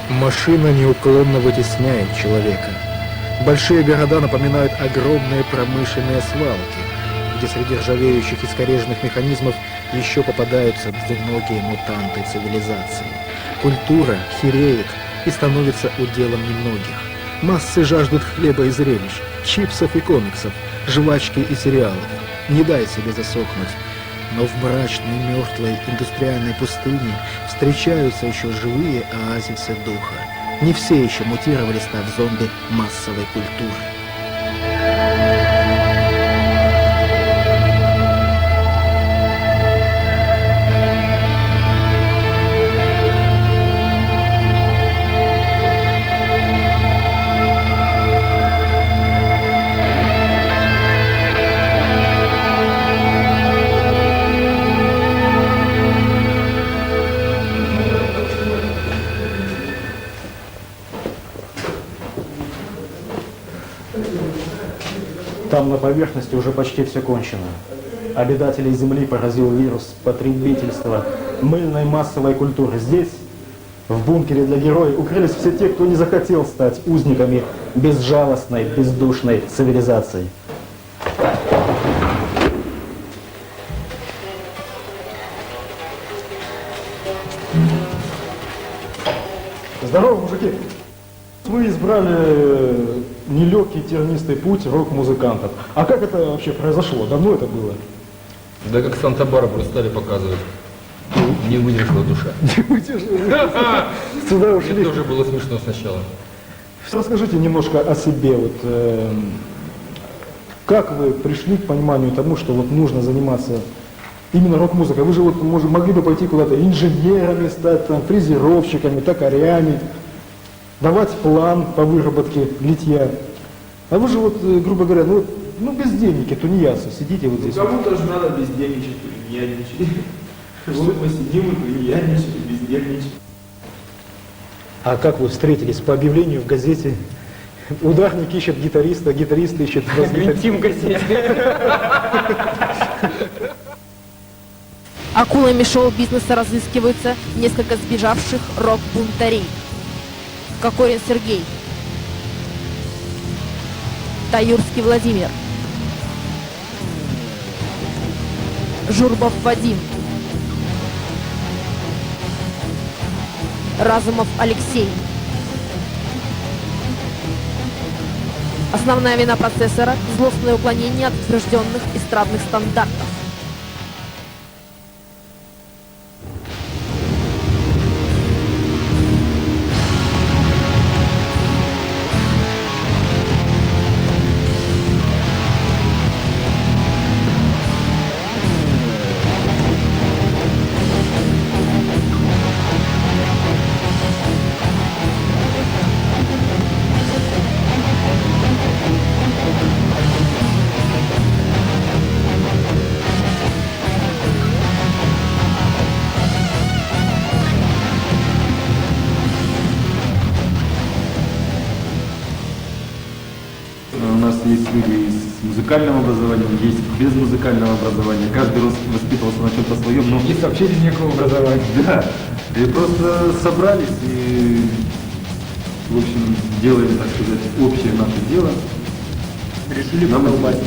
Машина неуклонно вытесняет человека. Большие города напоминают огромные промышленные свалки, где среди ржавеющих и искореженных механизмов еще попадаются двуногие мутанты цивилизации. Культура хереет и становится уделом немногих. Массы жаждут хлеба и зрелищ, чипсов и комиксов, жвачки и сериалов. Не дай себе засохнуть. Но в мрачной, мертвой индустриальной пустыне встречаются еще живые оазисы духа. Не все еще мутировали, став зомби массовой культуры. Там на поверхности уже почти все кончено. Обитателей Земли поразил вирус потребительства, мыльной массовой культуры. Здесь, в бункере для героев, укрылись все те, кто не захотел стать узниками безжалостной, бездушной цивилизации. Здорово, мужики! Вы избрали нелегкий тернистый путь рок-музыкантов. А как это вообще произошло? Давно это было? Да как Санта-Барбару стали показывать. Не выдержала душа. Не выдержала. Сюда ушли. Мне тоже было смешно сначала. Расскажите немножко о себе. Как вы пришли к пониманию тому, что нужно заниматься именно рок-музыкой? Вы же могли бы пойти куда-то инженерами стать, фрезеровщиками, токарями, давать план по выработке литья. А вы же грубо говоря, бездельники, тунеядцы, сидите вот здесь. Кому-то же надо бездельничать, тунеядничать. Вот мы сидим и тунеядничаем, бездельничаем. А как вы встретились? По объявлению в газете? Ударник ищет гитариста, гитарист ищет бас-гитариста. Акулами шоу-бизнеса разыскиваются несколько сбежавших рок-бунтарей. Кокорин Сергей, Таюрский Владимир, Журбов Вадим, Разумов Алексей. Основная вина процессора – злостное уклонение от утвержденных эстрадных стандартов. У нас есть люди с музыкальным образованием, есть без музыкального образования. Каждый воспитывался на чем-то своем, но Есть вообще никакого образования. да. И просто собрались и, в общем, делаем, так сказать, общее наше дело. Решили подолбать.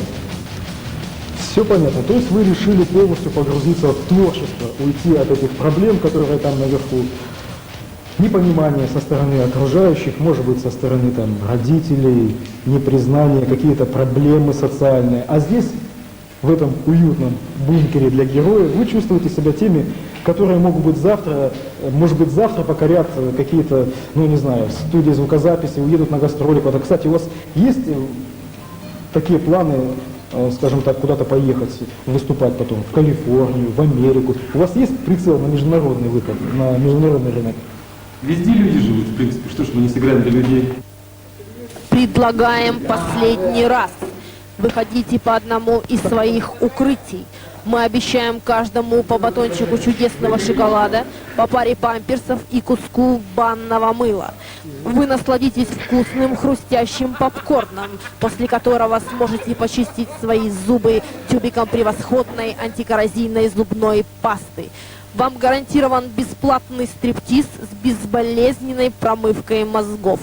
Все понятно. То есть вы решили полностью погрузиться в творчество, уйти от этих проблем, которые там наверху. Непонимание со стороны окружающих, может быть, со стороны родителей, непризнание, какие-то проблемы социальные. А здесь, в этом уютном бункере для героев, вы чувствуете себя теми, которые могут быть завтра, может быть, завтра покорят какие-то, студии звукозаписи, уедут на гастроли куда-то. Кстати, у вас есть такие планы, скажем так, куда-то поехать, выступать потом в Калифорнию, в Америку? У вас есть прицел на международный выход, на международный рынок? Везде люди живут, в принципе. Что ж мы не сыграем для людей? Предлагаем последний раз. Выходите по одному из своих укрытий. Мы обещаем каждому по батончику чудесного шоколада, по паре памперсов и куску банного мыла. Вы насладитесь вкусным хрустящим попкорном, после которого сможете почистить свои зубы тюбиком превосходной антикоррозийной зубной пасты. Вам гарантирован бесплатный стриптиз с безболезненной промывкой мозгов.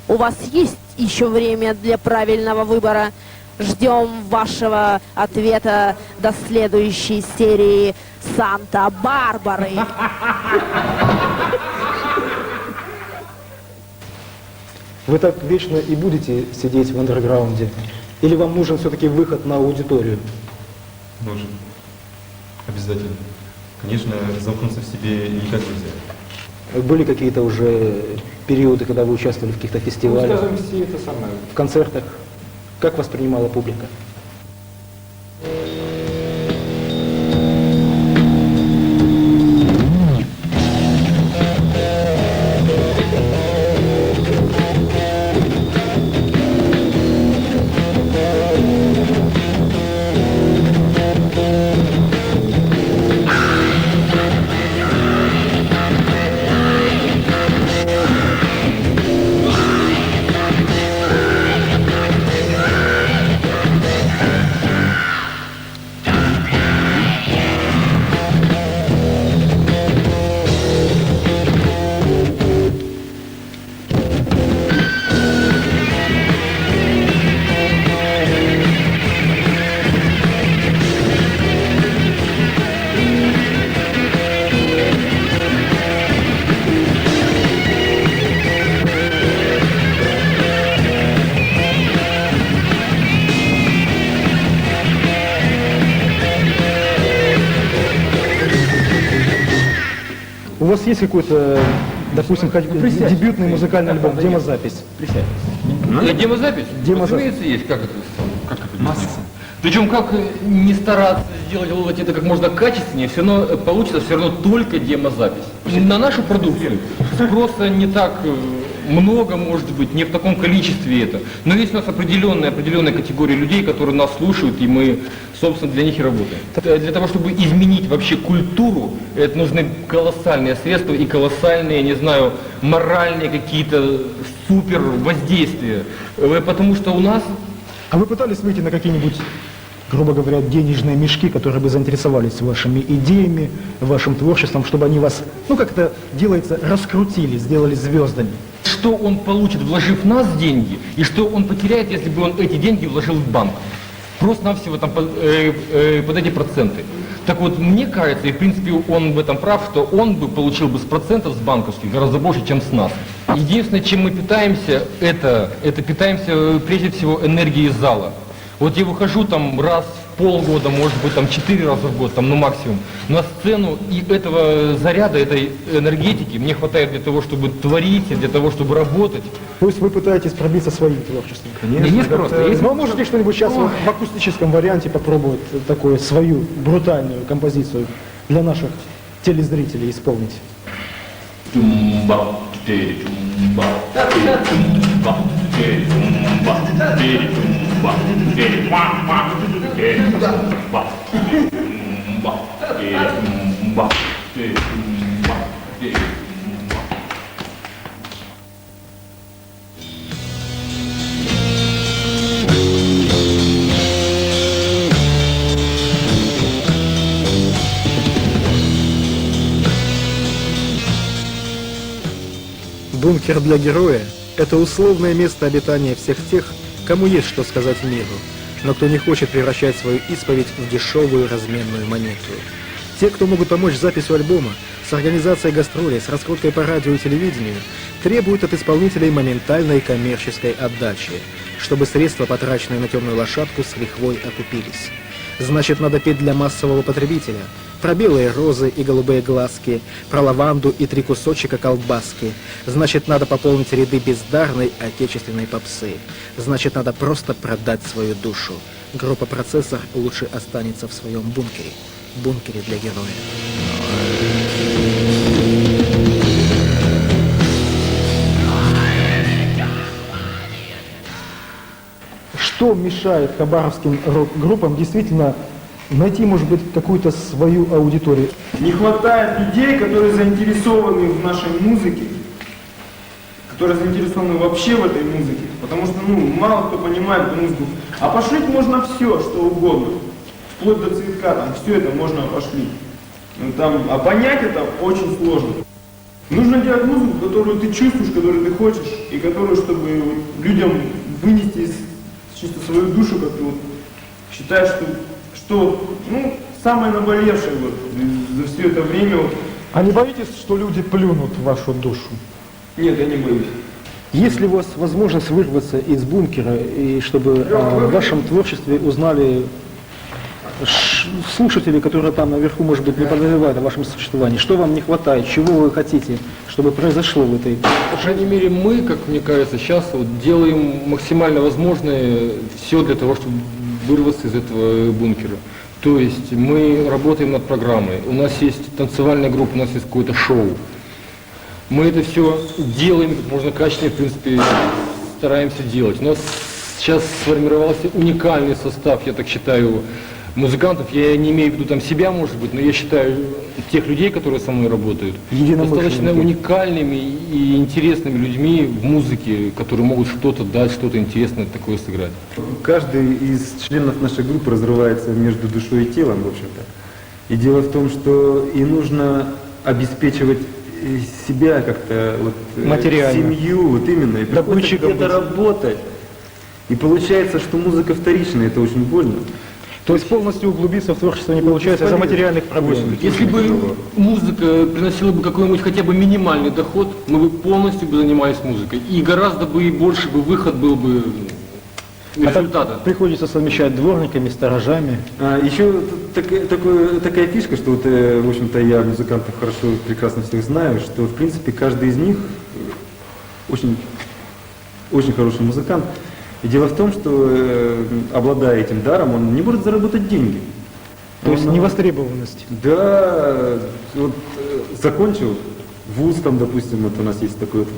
У вас есть еще время для правильного выбора. Ждем вашего ответа до следующей серии «Санта-Барбары». Вы так вечно и будете сидеть в андерграунде? Или вам нужен все-таки выход на аудиторию? Нужен. Обязательно. Конечно, замкнуться в себе никак нельзя. Были какие-то уже периоды, когда вы участвовали в каких-то фестивалях, все это самое. в концертах? Как воспринимала публика? У вас есть какой-то, допустим, дебютный музыкальный альбом, демозапись? Демозапись? Демозапись. Разумеется, есть. Как это масса. Причем как не стараться сделать это как можно качественнее, все равно получится все равно только демозапись. На нашу продукцию спроса не так много, может быть, не в таком количестве это. Но есть у нас определенная категория людей, которые нас слушают, и мы, собственно, для них и работаем. Для того, чтобы изменить вообще культуру, это нужны колоссальные средства и колоссальные, не знаю, моральные какие-то супер воздействия. Потому что у нас... А вы пытались выйти на какие-нибудь, грубо говоря, денежные мешки, которые бы заинтересовались вашими идеями, вашим творчеством, чтобы они вас, ну как это делается, раскрутили, сделали звездами? Что он получит, вложив в нас деньги, и что он потеряет, если бы он эти деньги вложил в банк. Просто-навсего там под эти проценты. Так вот, мне кажется, и в принципе он в этом прав, что он бы получил бы с процентов с банковских гораздо больше, чем с нас. Единственное, чем мы питаемся, это питаемся прежде всего энергией зала. Вот я выхожу там раз в полгода, может быть там 4 раза в год, там, ну максимум, на сцену, и этого заряда, этой энергетики мне хватает для того, чтобы творить, для того, чтобы работать. То есть вы пытаетесь пробиться своим творчеством? Конечно. Есть просто. Есть... Вы можете что-нибудь сейчас вот в акустическом варианте попробовать такую свою брутальную композицию для наших телезрителей исполнить? Бункер для героя – это условное место обитания всех тех, кому есть что сказать миру, но кто не хочет превращать свою исповедь в дешевую разменную монету. Те, кто могут помочь с записью альбома, с организацией гастролей, с раскруткой по радио и телевидению, требуют от исполнителей моментальной коммерческой отдачи, чтобы средства, потраченные на темную лошадку, с лихвой окупились. Значит, надо петь для массового потребителя. Про белые розы и голубые глазки, про лаванду и 3 кусочка колбаски. Значит, надо пополнить ряды бездарной отечественной попсы. Значит, надо просто продать свою душу. Группа «Процессор» лучше останется в своем бункере. Бункере для героя. Что мешает хабаровским рок-группам действительно найти, может быть, какую-то свою аудиторию? Не хватает людей, которые заинтересованы в нашей музыке, которые заинтересованы вообще в этой музыке, потому что, мало кто понимает эту музыку. А пошлить можно все, что угодно, вплоть до цветка, там все это можно пошлить. Ну, там, а понять это очень сложно. Нужно делать музыку, которую ты чувствуешь, которую ты хочешь, и которую, чтобы вот людям вынести из чисто свою душу, как ты вот считаешь, что ну, самое наболевшее вот, за все это время. Вот. А не боитесь, что люди плюнут в вашу душу? Нет, я не боюсь. Есть ли у вас возможность вырваться из бункера, и чтобы в вашем творчестве узнали слушатели, которые там наверху, может быть, не подозревают о вашем существовании? Что вам не хватает? Чего вы хотите, чтобы произошло в этой... По крайней мере, мы, как мне кажется, сейчас вот делаем максимально возможное все для того, чтобы вырваться из этого бункера. То есть мы работаем над программой, у нас есть танцевальная группа, у нас есть какое-то шоу. Мы это все делаем как можно качественнее, в принципе, стараемся делать. У нас сейчас сформировался уникальный состав, я так считаю, музыкантов. Я не имею в виду там себя, может быть, но я считаю тех людей, которые со мной работают, достаточно уникальными и интересными людьми в музыке, которые могут что-то дать, что-то интересное такое сыграть. Каждый из членов нашей группы разрывается между душой и телом, в общем-то. И дело в том, что и нужно обеспечивать себя как-то, вот, материально, семью, вот именно, и приходится где-то работать. И получается, что музыка вторичная, это очень больно. То есть полностью углубиться в творчество не получается из-за материальных проблем? Если бы музыка приносила бы какой-нибудь хотя бы минимальный доход, мы бы полностью бы занимались музыкой. И гораздо бы и больше бы выход был бы результата. Приходится совмещать дворниками, сторожами. Еще такая фишка, что вот, в общем-то, я музыкантов хорошо, прекрасно всех знаю, что, в принципе, каждый из них очень, очень хороший музыкант. И дело в том, что, обладая этим даром, он не может заработать деньги. То есть невостребованность. Да, вот закончил вуз, там, допустим, вот у нас есть такой вот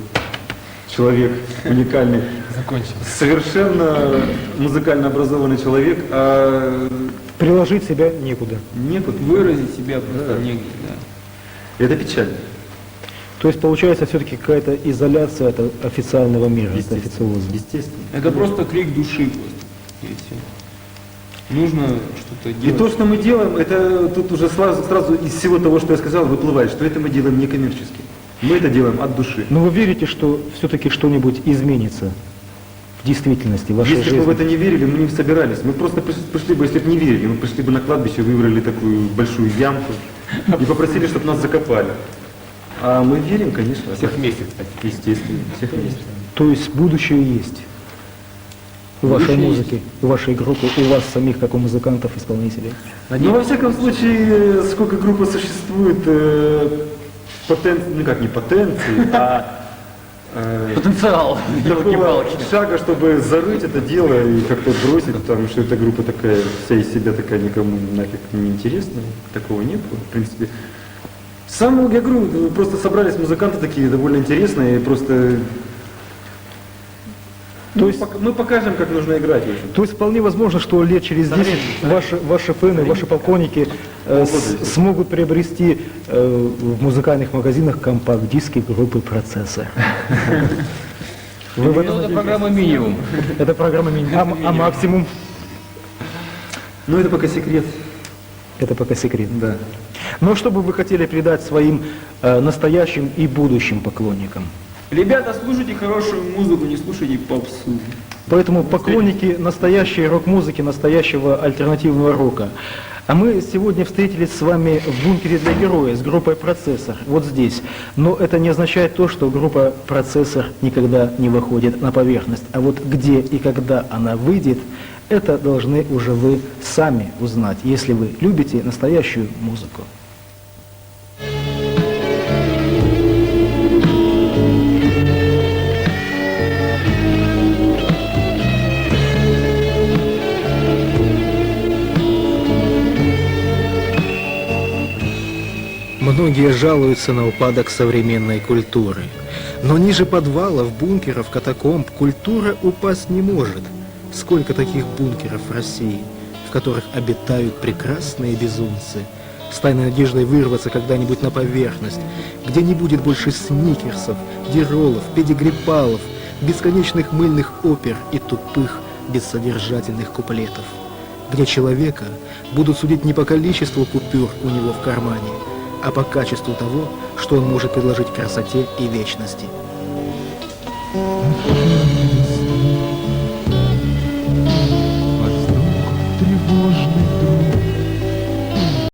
человек уникальный. Закончил. Совершенно музыкально образованный человек, а Приложить себя некуда. некуда. Выразить себя просто негде, да. Это печально. То есть получается все-таки какая-то изоляция от официального мира, от официоза. Естественно. Это просто крик души просто. И все. Нужно что-то И делать. то, что мы делаем, это тут уже сразу из всего того, что я сказал, выплывает, что это мы делаем не коммерчески. Мы это делаем от души. Но вы верите, что все-таки что-нибудь изменится в действительности, в вашей Если жизни? бы в это не верили, мы не собирались. Мы просто пришли бы, если бы не верили, мы пришли бы на кладбище, выбрали такую большую ямку и попросили, чтобы нас закопали. А мы верим, конечно. Всех вместе, кстати. Естественно, всех вместе. То есть будущее есть у вашей музыки, у вашей группы, у вас самих, как у музыкантов, исполнителей? Ну, во всяком случае, сколько группа существует, ну как не потенции, а Потенциал. такого шага, чтобы зарыть это дело и как-то бросить, потому что эта группа такая, вся из себя такая никому нафиг не интересная, такого нет, в принципе. Сам, я говорю, просто собрались музыканты такие довольно интересные, и просто То есть, мы покажем, как нужно играть. В общем. то есть вполне возможно, что лет через 10 ваши фэны, ваши полковники смогут приобрести в музыкальных магазинах компакт-диски группы «Процессор». Ну, это программа «Минимум». Это программа минимум. А максимум? Ну, это пока секрет. Это пока секрет. Да. Но что бы вы хотели передать своим настоящим и будущим поклонникам? Ребята, слушайте хорошую музыку, не слушайте попсу. Поэтому поклонники настоящей рок-музыки, настоящего альтернативного рока. А мы сегодня встретились с вами в бункере для героя с группой «Процессор», вот здесь. Но это не означает то, что группа «Процессор» никогда не выходит на поверхность. А вот где и когда она выйдет, это должны уже вы сами узнать, если вы любите настоящую музыку. Многие жалуются на упадок современной культуры. Но ниже подвалов, бункеров, катакомб культура упасть не может. Сколько таких бункеров в России, в которых обитают прекрасные безумцы, с тайной надеждой вырваться когда-нибудь на поверхность, где не будет больше сникерсов, диролов, педигрипалов, бесконечных мыльных опер и тупых, бессодержательных куплетов. где человека будут судить не по количеству купюр у него в кармане, а по качеству того, что он может предложить красоте и вечности.